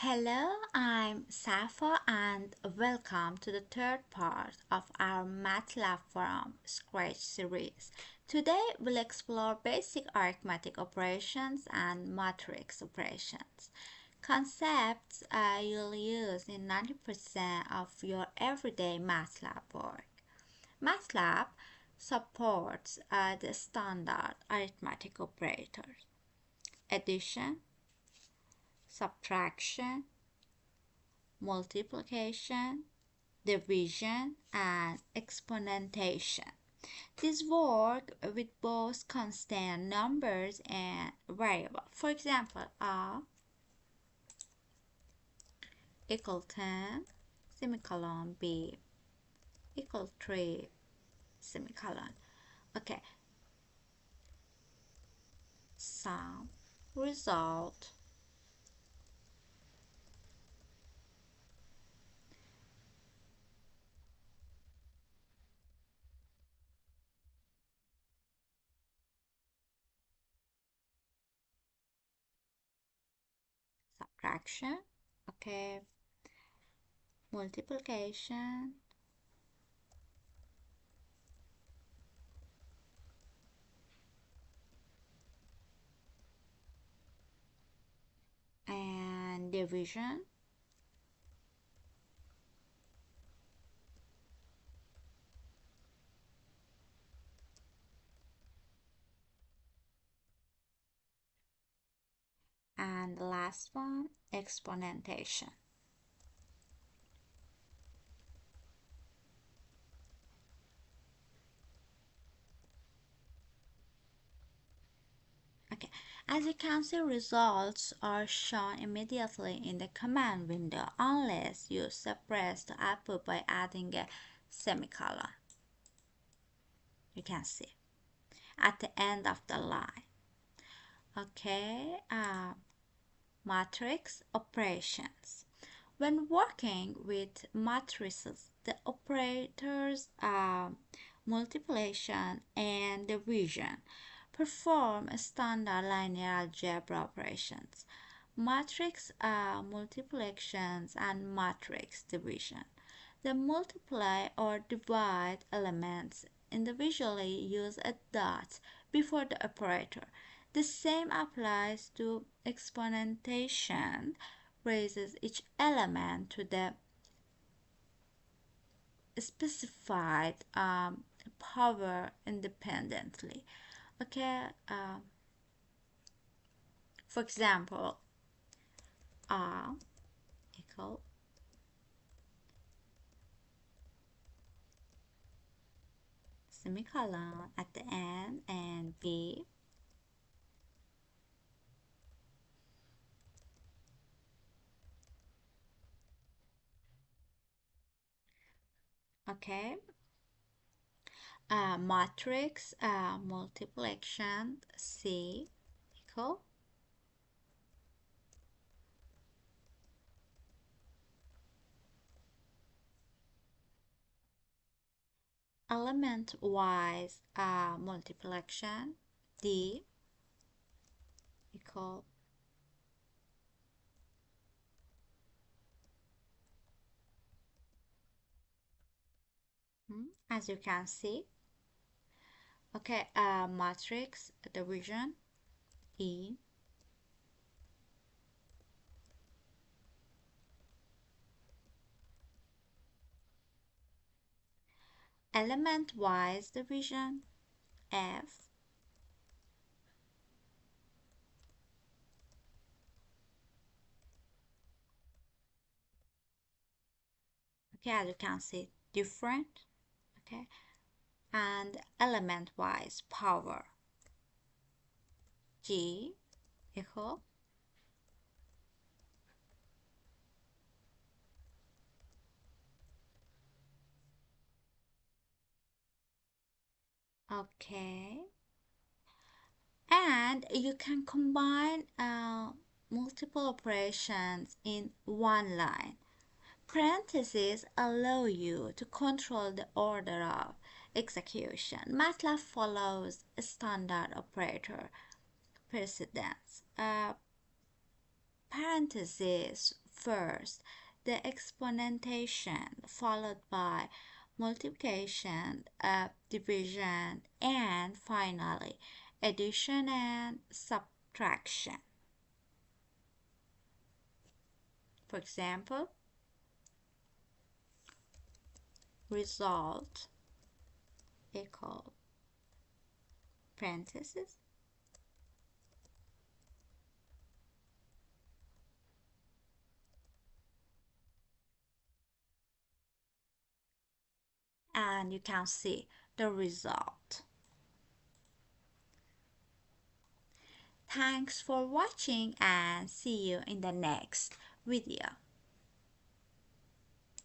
Hello, I'm Safa and welcome to the third part of our MATLAB from Scratch series. Today we'll explore basic arithmetic operations and matrix operations. Concepts you'll use in 90% of your everyday MATLAB work. MATLAB supports the standard arithmetic operators: addition, subtraction, multiplication, division, and exponentiation. These work with both constant numbers and variables. For example, a equal 10, semicolon, b equal 3, semicolon. Okay, sum, result, subtraction, okay, multiplication, and division. And the last one, exponentiation. Okay, as you can see, results are shown immediately in the command window unless you suppress the output by adding a semicolon. You can see at the end of the line. Okay, matrix operations. When working with matrices, the operators multiplication and division perform standard linear algebra operations, matrix multiplications, and matrix division. They multiply or divide elements individually, use a dot before the operator. The same applies to exponentiation, raises each element to the specified power independently. Okay, for example, R equal semicolon at the end and B okay, matrix multiplication C equal element wise multiplication D equal as you can see. Okay, matrix division E element wise division F. Okay, as you can see, different. Okay, and element wise power G equal okay, and you can combine multiple operations in one line. Parentheses allow you to control the order of execution. MATLAB follows a standard operator precedence. Parentheses First, the exponentation, followed by multiplication, division, and finally addition and subtraction. For example, result equal parentheses and you can see the result. Thanks for watching and see you in the next video.